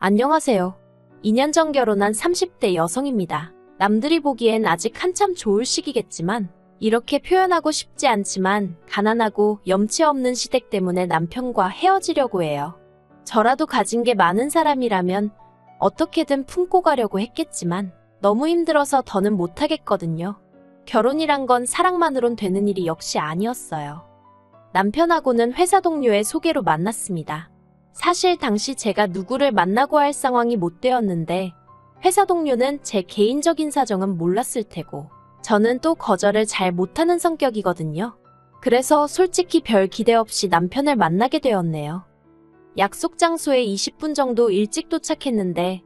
안녕하세요. 2년 전 결혼한 30대 여성입니다. 남들이 보기엔 아직 한참 좋을 시기겠지만 이렇게 표현하고 싶지 않지만 가난하고 염치 없는 시댁 때문에 남편과 헤어지려고 해요. 저라도 가진 게 많은 사람이라면 어떻게든 품고 가려고 했겠지만 너무 힘들어서 더는 못하겠거든요. 결혼이란 건 사랑만으론 되는 일이 역시 아니었어요. 남편하고는 회사 동료의 소개로 만났습니다. 사실 당시 제가 누구를 만나고 할 상황이 못 되었는데 회사 동료는 제 개인적인 사정은 몰랐을 테고 저는 또 거절을 잘 못하는 성격이거든요. 그래서 솔직히 별 기대 없이 남편을 만나게 되었네요. 약속 장소에 20분 정도 일찍 도착했는데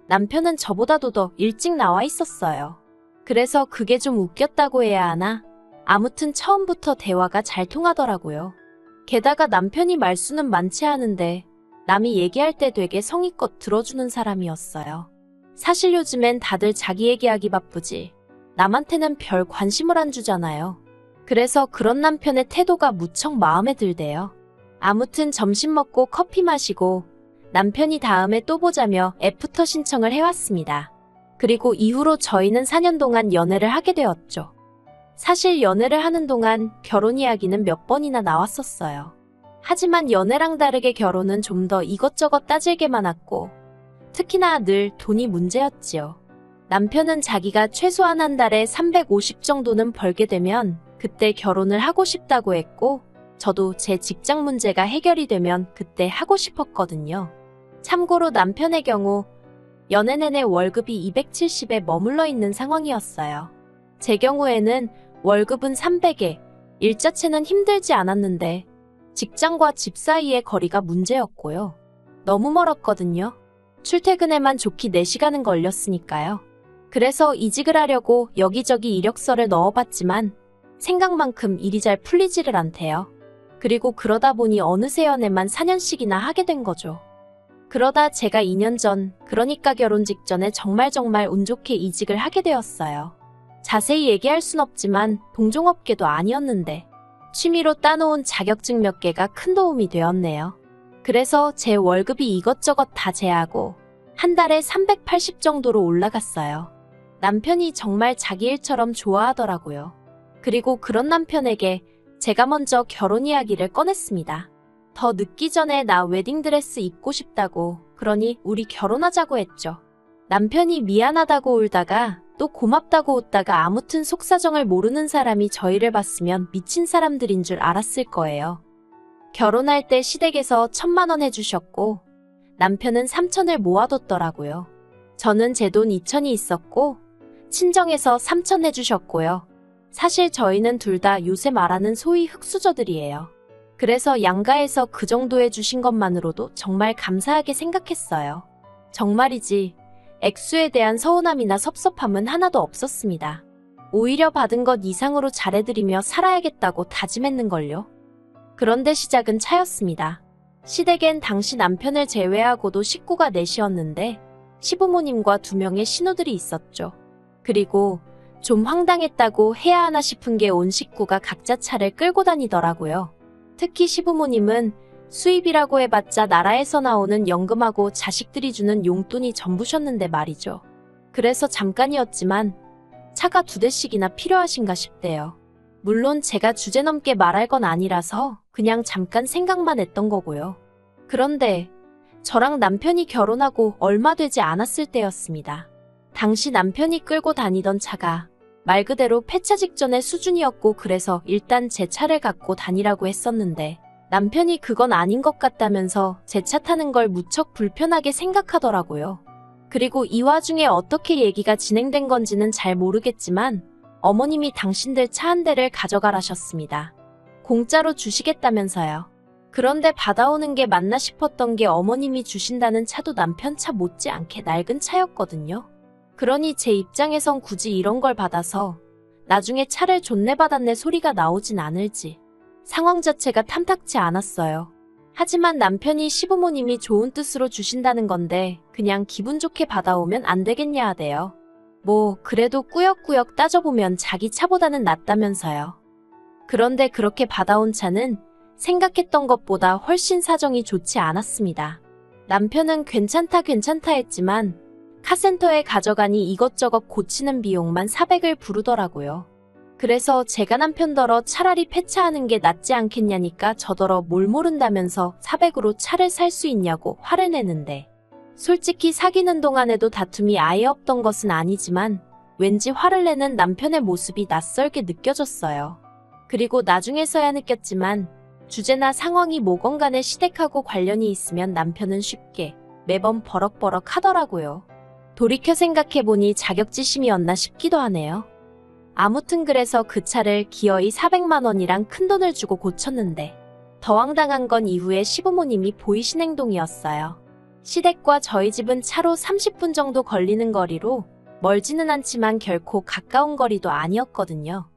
남편은 저보다도 더 일찍 나와 있었어요. 그래서 그게 좀 웃겼다고 해야 하나? 아무튼 처음부터 대화가 잘 통하더라고요. 게다가 남편이 말수는 많지 않은데 남이 얘기할 때 되게 성의껏 들어주는 사람이었어요. 사실 요즘엔 다들 자기 얘기하기 바쁘지 남한테는 별 관심을 안 주잖아요. 그래서 그런 남편의 태도가 무척 마음에 들대요. 아무튼 점심 먹고 커피 마시고 남편이 다음에 또 보자며 애프터 신청을 해왔습니다. 그리고 이후로 저희는 4년 동안 연애를 하게 되었죠. 사실 연애를 하는 동안 결혼 이야기는 몇 번이나 나왔었어요. 하지만 연애랑 다르게 결혼은 좀 더 이것저것 따질 게 많았고 특히나 늘 돈이 문제였지요. 남편은 자기가 최소한 한 달에 350 정도는 벌게 되면 그때 결혼을 하고 싶다고 했고 저도 제 직장 문제가 해결이 되면 그때 하고 싶었거든요. 참고로 남편의 경우 연애 내내 월급이 270에 머물러 있는 상황이었어요. 제 경우에는 월급은 300에 일 자체는 힘들지 않았는데 직장과 집 사이의 거리가 문제였고요. 너무 멀었거든요. 출퇴근에만 좋게 4시간은 걸렸으니까요. 그래서 이직을 하려고 여기저기 이력서를 넣어봤지만 생각만큼 일이 잘 풀리지를 않대요. 그리고 그러다 보니 어느새 연애만 4년씩이나 하게 된 거죠. 그러다 제가 2년 전, 그러니까 결혼 직전에 정말 운 좋게 이직을 하게 되었어요. 자세히 얘기할 순 없지만 동종업계도 아니었는데 취미로 따놓은 자격증 몇 개가 큰 도움이 되었네요. 그래서 제 월급이 이것저것 다 제하고 한 달에 380 정도로 올라갔어요. 남편이 정말 자기 일처럼 좋아하더라고요. 그리고 그런 남편에게 제가 먼저 결혼 이야기를 꺼냈습니다. 더 늦기 전에 나 웨딩드레스 입고 싶다고, 그러니 우리 결혼하자고 했죠. 남편이 미안하다고 울다가 또 고맙다고 웃다가 아무튼 속사정을 모르는 사람이 저희를 봤으면 미친 사람들인 줄 알았을 거예요. 결혼할 때 시댁에서 1,000만 원 해주셨고 남편은 3,000을 모아뒀더라고요. 저는 제 돈 2,000이 있었고 친정에서 3,000 해주셨고요. 사실 저희는 둘 다 요새 말하는 소위 흙수저들이에요. 그래서 양가에서 그 정도 해주신 것만으로도 정말 감사하게 생각했어요. 정말이지 액수에 대한 서운함이나 섭섭함은 하나도 없었습니다. 오히려 받은 것 이상으로 잘해드리며 살아야겠다고 다짐했는걸요. 그런데 시작은 차였습니다. 시댁엔 당시 남편을 제외하고도 식구가 넷이었는데 시부모님과 2명의 신우들이 있었죠. 그리고 좀 황당했다고 해야 하나 싶은 게 온 식구가 각자 차를 끌고 다니더라고요. 특히 시부모님은 수입이라고 해봤자 나라에서 나오는 연금하고 자식들이 주는 용돈이 전부셨는데 말이죠. 그래서 잠깐이었지만 차가 2대씩이나 필요하신가 싶대요. 물론 제가 주제넘게 말할 건 아니라서 그냥 잠깐 생각만 했던 거고요. 그런데 저랑 남편이 결혼하고 얼마 되지 않았을 때였습니다. 당시 남편이 끌고 다니던 차가 말 그대로 폐차 직전의 수준이었고 그래서 일단 제 차를 갖고 다니라고 했었는데 남편이 그건 아닌 것 같다면서 제 차 타는 걸 무척 불편하게 생각하더라고요. 그리고 이 와중에 어떻게 얘기가 진행된 건지는 잘 모르겠지만 어머님이 당신들 차 한 대를 가져가라셨습니다. 공짜로 주시겠다면서요. 그런데 받아오는 게 맞나 싶었던 게 어머님이 주신다는 차도 남편 차 못지않게 낡은 차였거든요. 그러니 제 입장에선 굳이 이런 걸 받아서 나중에 차를 존내받았네 소리가 나오진 않을지 상황 자체가 탐탁치 않았어요. 하지만 남편이 시부모님이 좋은 뜻으로 주신다는 건데 그냥 기분 좋게 받아오면 안 되겠냐 하대요. 뭐 그래도 꾸역꾸역 따져보면 자기 차보다는 낫다면서요. 그런데 그렇게 받아온 차는 생각했던 것보다 훨씬 사정이 좋지 않았습니다. 남편은 괜찮다 괜찮다 했지만 카센터에 가져가니 이것저것 고치는 비용만 400을 부르더라고요. 그래서 제가 남편더러 차라리 폐차하는 게 낫지 않겠냐니까 저더러 뭘 모른다면서 400으로 차를 살 수 있냐고 화를 내는데, 솔직히 사귀는 동안에도 다툼이 아예 없던 것은 아니지만 왠지 화를 내는 남편의 모습이 낯설게 느껴졌어요. 그리고 나중에서야 느꼈지만 주제나 상황이 뭐건 간에 시댁하고 관련이 있으면 남편은 쉽게 매번 버럭버럭 하더라고요. 돌이켜 생각해보니 자격지심이었나 싶기도 하네요. 아무튼 그래서 그 차를 기어이 400만 원이랑 큰돈을 주고 고쳤는데, 더 황당한 건 이후에 시부모님이 보이신 행동이었어요. 시댁과 저희 집은 차로 30분 정도 걸리는 거리로 멀지는 않지만 결코 가까운 거리도 아니었거든요.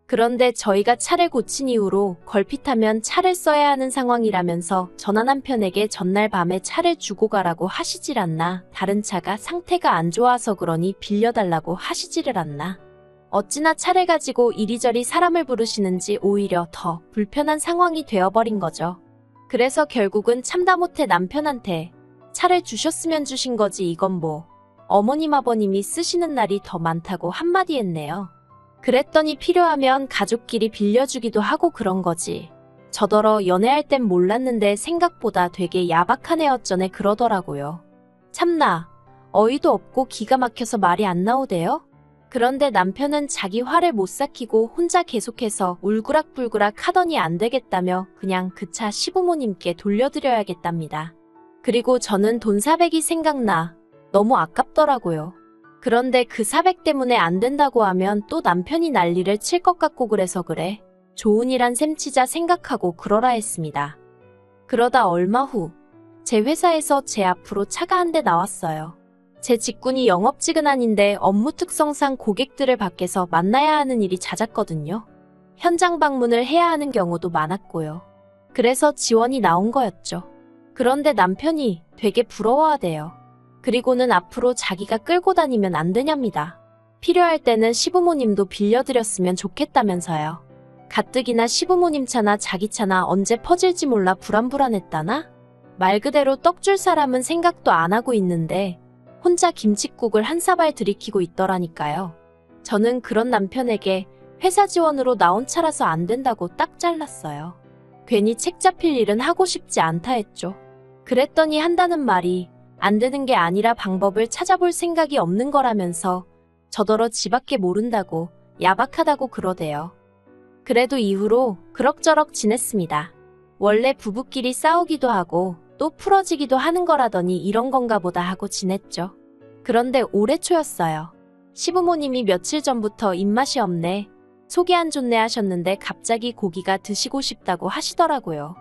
그런데 저희가 차를 고친 이후로 걸핏하면 차를 써야 하는 상황이라면서 전화 남편에게 전날 밤에 차를 주고 가라고 하시질 않나, 다른 차가 상태가 안 좋아서 그러니 빌려달라고 하시지를 않나. 어찌나 차를 가지고 이리저리 사람을 부르시는지 오히려 더 불편한 상황이 되어버린 거죠. 그래서 결국은 참다 못해 남편한테 차를 주셨으면 주신 거지 이건 뭐 어머님 아버님이 쓰시는 날이 더 많다고 한마디 했네요. 그랬더니 필요하면 가족끼리 빌려주기도 하고 그런 거지. 저더러 연애할 땐 몰랐는데 생각보다 되게 야박한 애어쩌네 그러더라고요. 참나, 어이도 없고 기가 막혀서 말이 안 나오대요? 그런데 남편은 자기 화를 못 삭히고 혼자 계속해서 울그락불그락 하더니 안 되겠다며 그냥 그 차 시부모님께 돌려드려야겠답니다. 그리고 저는 돈 400이 생각나. 너무 아깝더라고요. 그런데 그 400 때문에 안 된다고 하면 또 남편이 난리를 칠 것 같고 그래서 그래. 좋은 일 한 셈 치자 생각하고 그러라 했습니다. 그러다 얼마 후 제 회사에서 제 앞으로 차가 한 대 나왔어요. 제 직군이 영업직은 아닌데 업무 특성상 고객들을 밖에서 만나야 하는 일이 잦았거든요. 현장 방문을 해야 하는 경우도 많았고요. 그래서 지원이 나온 거였죠. 그런데 남편이 되게 부러워하대요. 그리고는 앞으로 자기가 끌고 다니면 안 되냐입니다. 필요할 때는 시부모님도 빌려드렸으면 좋겠다면서요. 가뜩이나 시부모님 차나 자기 차나 언제 퍼질지 몰라 불안불안했다나? 말 그대로 떡줄 사람은 생각도 안 하고 있는데 혼자 김칫국을 한 사발 들이키고 있더라니까요. 저는 그런 남편에게 회사 지원으로 나온 차라서 안 된다고 딱 잘랐어요. 괜히 책 잡힐 일은 하고 싶지 않다 했죠. 그랬더니 한다는 말이 안 되는 게 아니라 방법을 찾아볼 생각이 없는 거라면서 저더러 지밖에 모른다고 야박하다고 그러대요. 그래도 이후로 그럭저럭 지냈습니다. 원래 부부끼리 싸우기도 하고 또 풀어지기도 하는 거라더니 이런 건가 보다 하고 지냈죠. 그런데 올해 초였어요. 시부모님이 며칠 전부터 입맛이 없네, 속이 안 좋네 하셨는데 갑자기 고기가 드시고 싶다고 하시더라고요.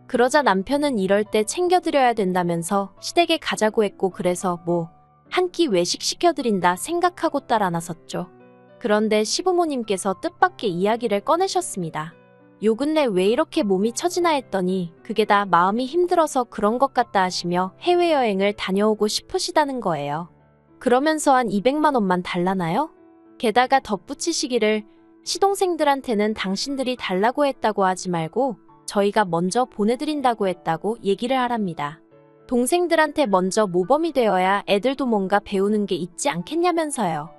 그러자 남편은 이럴 때 챙겨드려야 된다면서 시댁에 가자고 했고 그래서 뭐 한 끼 외식 시켜드린다 생각하고 따라 나섰죠. 그런데 시부모님께서 뜻밖의 이야기를 꺼내셨습니다. 요 근래 왜 이렇게 몸이 처지나 했더니 그게 다 마음이 힘들어서 그런 것 같다 하시며 해외여행을 다녀오고 싶으시다는 거예요. 그러면서 한 200만 원만 달라나요? 게다가 덧붙이시기를 시동생들한테는 당신들이 달라고 했다고 하지 말고 저희가 먼저 보내드린다고 했다고 얘기를 하랍니다. 동생들한테 먼저 모범이 되어야 애들도 뭔가 배우는 게 있지 않겠냐면서요.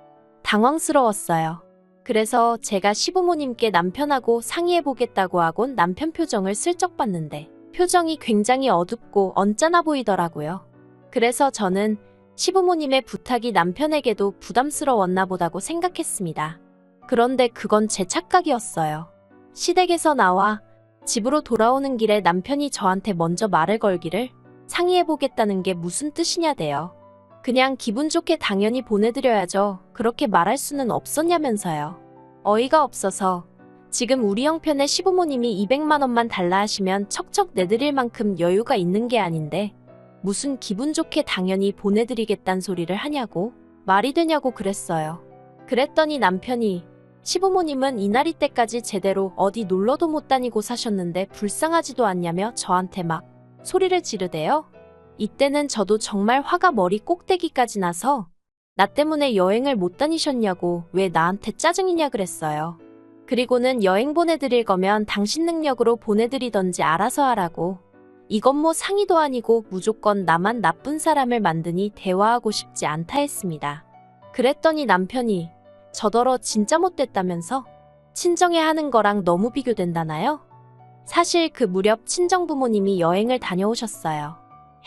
당황스러웠어요. 그래서 제가 시부모님께 남편하고 상의해보겠다고 하곤 남편 표정을 슬쩍 봤는데 표정이 굉장히 어둡고 언짢아 보이더라고요. 그래서 저는 시부모님의 부탁이 남편에게도 부담스러웠나 보다고 생각했습니다. 그런데 그건 제 착각이었어요. 시댁에서 나와 집으로 돌아오는 길에 남편이 저한테 먼저 말을 걸기를 상의해보겠다는 게 무슨 뜻이냐대요. 그냥 기분 좋게 당연히 보내드려야죠. 그렇게 말할 수는 없었냐면서요. 어이가 없어서 지금 우리 형편의 시부모님이 200만 원만 달라 하시면 척척 내드릴 만큼 여유가 있는 게 아닌데 무슨 기분 좋게 당연히 보내드리겠단 소리를 하냐고, 말이 되냐고 그랬어요. 그랬더니 남편이 시부모님은 이날이 때까지 제대로 어디 놀러도 못 다니고 사셨는데 불쌍하지도 않냐며 저한테 막 소리를 지르대요. 이때는 저도 정말 화가 머리 꼭대기까지 나서 나 때문에 여행을 못 다니셨냐고 왜 나한테 짜증이냐 그랬어요. 그리고는 여행 보내드릴 거면 당신 능력으로 보내드리던지 알아서 하라고. 이건 뭐 상의도 아니고 무조건 나만 나쁜 사람을 만드니 대화하고 싶지 않다 했습니다. 그랬더니 남편이 저더러 진짜 못됐다면서? 친정에 하는 거랑 너무 비교된다나요? 사실 그 무렵 친정부모님이 여행을 다녀오셨어요.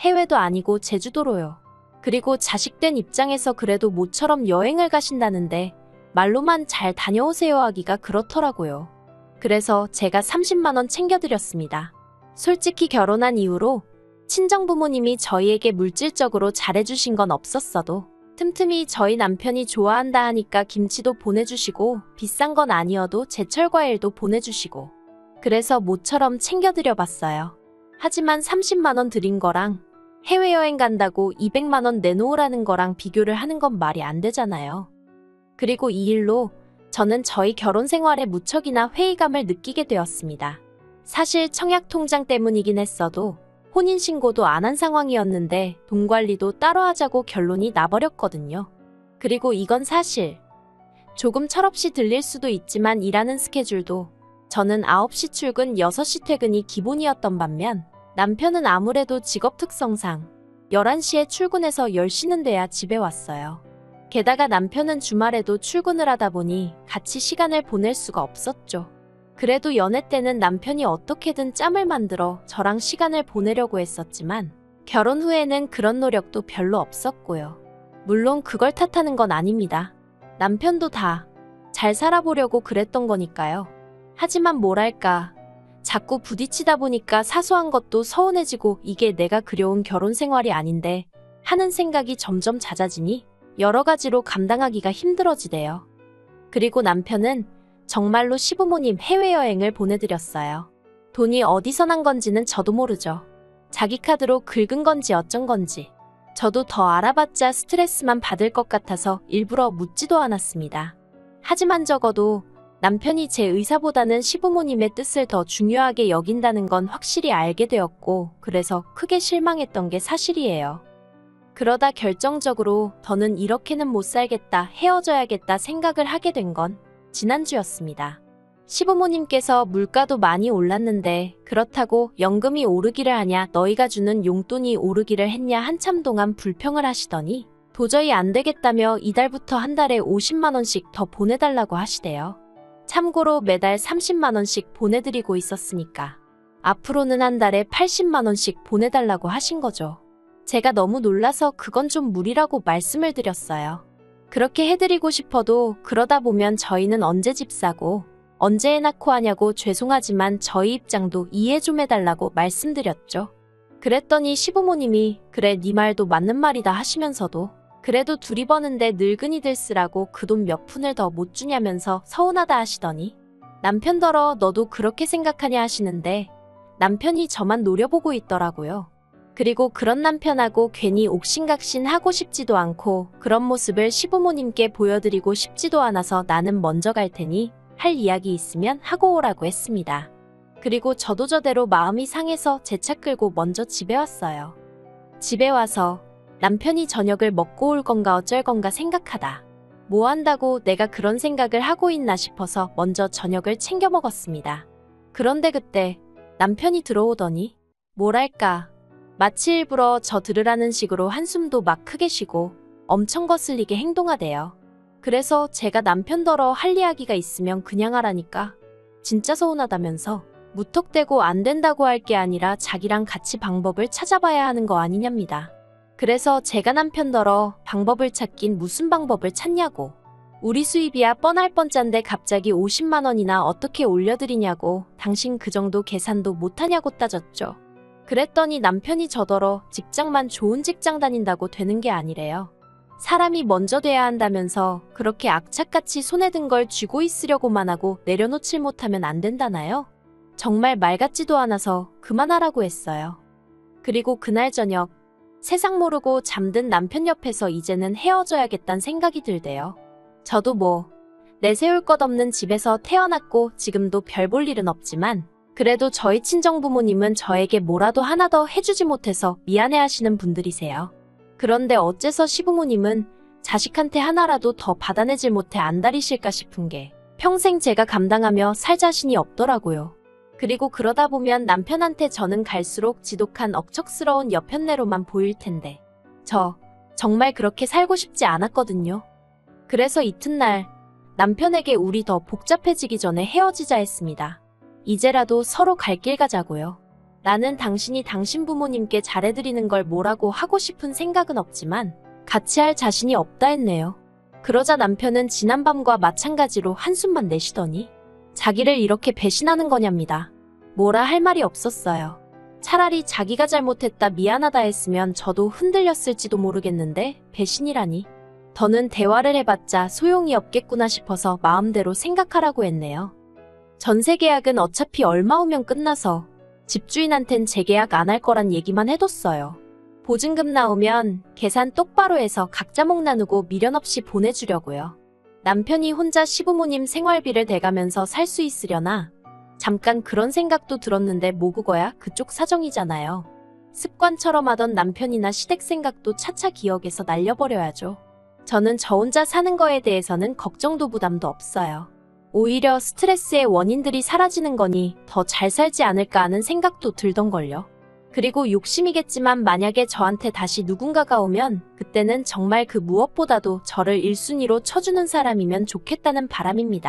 해외도 아니고 제주도로요. 그리고 자식된 입장에서 그래도 모처럼 여행을 가신다는데 말로만 잘 다녀오세요 하기가 그렇더라고요. 그래서 제가 30만 원 챙겨드렸습니다. 솔직히 결혼한 이후로 친정부모님이 저희에게 물질적으로 잘해주신 건 없었어도 틈틈이 저희 남편이 좋아한다 하니까 김치도 보내주시고 비싼 건 아니어도 제철 과일도 보내주시고 그래서 모처럼 챙겨드려 봤어요. 하지만 30만 원 드린 거랑 해외여행 간다고 200만 원 내놓으라는 거랑 비교를 하는 건 말이 안 되잖아요. 그리고 이 일로 저는 저희 결혼 생활에 무척이나 회의감을 느끼게 되었습니다. 사실 청약통장 때문이긴 했어도 혼인신고도 안 한 상황이었는데 돈 관리도 따로 하자고 결론이 나버렸거든요. 그리고 이건 사실 조금 철없이 들릴 수도 있지만 일하는 스케줄도 저는 9시 출근 6시 퇴근이 기본이었던 반면 남편은 아무래도 직업 특성상 11시에 출근해서 10시는 돼야 집에 왔어요. 게다가 남편은 주말에도 출근을 하다 보니 같이 시간을 보낼 수가 없었죠. 그래도 연애 때는 남편이 어떻게든 짬을 만들어 저랑 시간을 보내려고 했었지만 결혼 후에는 그런 노력도 별로 없었고요. 물론 그걸 탓하는 건 아닙니다. 남편도 다 잘 살아보려고 그랬던 거니까요. 하지만 뭐랄까 자꾸 부딪히다 보니까 사소한 것도 서운해지고 이게 내가 그려온 결혼 생활이 아닌데 하는 생각이 점점 잦아지니 여러 가지로 감당하기가 힘들어지대요. 그리고 남편은 정말로 시부모님 해외여행을 보내드렸어요. 돈이 어디서 난 건지는 저도 모르죠. 자기 카드로 긁은 건지 어쩐 건지. 저도 더 알아봤자 스트레스만 받을 것 같아서 일부러 묻지도 않았습니다. 하지만 적어도 남편이 제 의사보다는 시부모님의 뜻을 더 중요하게 여긴다는 건 확실히 알게 되었고 그래서 크게 실망했던 게 사실이에요. 그러다 결정적으로 더는 이렇게는 못 살겠다, 헤어져야겠다 생각을 하게 된 건 지난주였습니다. 시부모님께서 물가도 많이 올랐는데 그렇다고 연금이 오르기를 하냐 너희가 주는 용돈이 오르기를 했냐 한참 동안 불평을 하시더니 도저히 안 되겠다며 이달부터 한 달에 50만 원씩 더 보내달라고 하시대요. 참고로 매달 30만 원씩 보내드리고 있었으니까 앞으로는 한 달에 80만 원씩 보내달라고 하신 거죠. 제가 너무 놀라서 그건 좀 무리라고 말씀을 드렸어요. 그렇게 해드리고 싶어도 그러다 보면 저희는 언제 집 사고 언제 애 낳고 하냐고 죄송하지만 저희 입장도 이해 좀 해달라고 말씀드렸죠. 그랬더니 시부모님이 그래 네 말도 맞는 말이다 하시면서도 그래도 둘이 버는데 늙은이들 쓰라고 그 돈 몇 푼을 더 못 주냐면서 서운하다 하시더니 남편더러 너도 그렇게 생각하냐 하시는데 남편이 저만 노려보고 있더라고요. 그리고 그런 남편하고 괜히 옥신각신 하고 싶지도 않고 그런 모습을 시부모님께 보여드리고 싶지도 않아서 나는 먼저 갈 테니 할 이야기 있으면 하고 오라고 했습니다. 그리고 저도 저대로 마음이 상해서 제 차 끌고 먼저 집에 왔어요. 집에 와서 남편이 저녁을 먹고 올 건가 어쩔 건가 생각하다 뭐 한다고 내가 그런 생각을 하고 있나 싶어서 먼저 저녁을 챙겨 먹었습니다. 그런데 그때 남편이 들어오더니 뭐랄까 마치 일부러 저 들으라는 식으로 한숨도 막 크게 쉬고 엄청 거슬리게 행동하대요. 그래서 제가 남편더러 할 이야기가 있으면 그냥 하라니까 진짜 서운하다면서 무턱대고 안 된다고 할 게 아니라 자기랑 같이 방법을 찾아봐야 하는 거 아니냐입니다. 그래서 제가 남편더러 방법을 찾긴 무슨 방법을 찾냐고 우리 수입이야 뻔할 뻔짠데 갑자기 50만 원이나 어떻게 올려드리냐고 당신 그 정도 계산도 못하냐고 따졌죠. 그랬더니 남편이 저더러 직장만 좋은 직장 다닌다고 되는 게 아니래요. 사람이 먼저 돼야 한다면서 그렇게 악착같이 손에 든 걸 쥐고 있으려고만 하고 내려놓질 못하면 안 된다나요? 정말 말 같지도 않아서 그만하라고 했어요. 그리고 그날 저녁 세상 모르고 잠든 남편 옆에서 이제는 헤어져야겠다는 생각이 들대요. 저도 뭐 내세울 것 없는 집에서 태어났고 지금도 별 볼 일은 없지만 그래도 저희 친정부모님은 저에게 뭐라도 하나 더 해주지 못해서 미안해하시는 분들이세요. 그런데 어째서 시부모님은 자식한테 하나라도 더 받아내질 못해 안달이실까 싶은 게 평생 제가 감당하며 살 자신이 없더라고요. 그리고 그러다 보면 남편한테 저는 갈수록 지독한 억척스러운 여편네로만 보일 텐데. 저 정말 그렇게 살고 싶지 않았거든요. 그래서 이튿날 남편에게 우리 더 복잡해지기 전에 헤어지자 했습니다. 이제라도 서로 갈 길 가자고요. 나는 당신이 당신 부모님께 잘해드리는 걸 뭐라고 하고 싶은 생각은 없지만 같이 할 자신이 없다 했네요. 그러자 남편은 지난밤과 마찬가지로 한숨만 내쉬더니 자기를 이렇게 배신하는 거냐입니다. 뭐라 할 말이 없었어요. 차라리 자기가 잘못했다 미안하다 했으면 저도 흔들렸을지도 모르겠는데 배신이라니. 더는 대화를 해봤자 소용이 없겠구나 싶어서 마음대로 생각하라고 했네요. 전세 계약은 어차피 얼마 후면 끝나서 집주인한텐 재계약 안 할 거란 얘기만 해뒀어요. 보증금 나오면 계산 똑바로 해서 각자 목 나누고 미련 없이 보내주려고요. 남편이 혼자 시부모님 생활비를 대가면서 살 수 있으려나? 잠깐 그런 생각도 들었는데 뭐 그거야 그쪽 사정이잖아요. 습관처럼 하던 남편이나 시댁 생각도 차차 기억에서 날려버려야죠. 저는 저 혼자 사는 거에 대해서는 걱정도 부담도 없어요. 오히려 스트레스의 원인들이 사라지는 거니 더 잘 살지 않을까 하는 생각도 들던걸요. 그리고 욕심이겠지만 만약에 저한테 다시 누군가가 오면 그때는 정말 그 무엇보다도 저를 1순위로 쳐주는 사람이면 좋겠다는 바람입니다.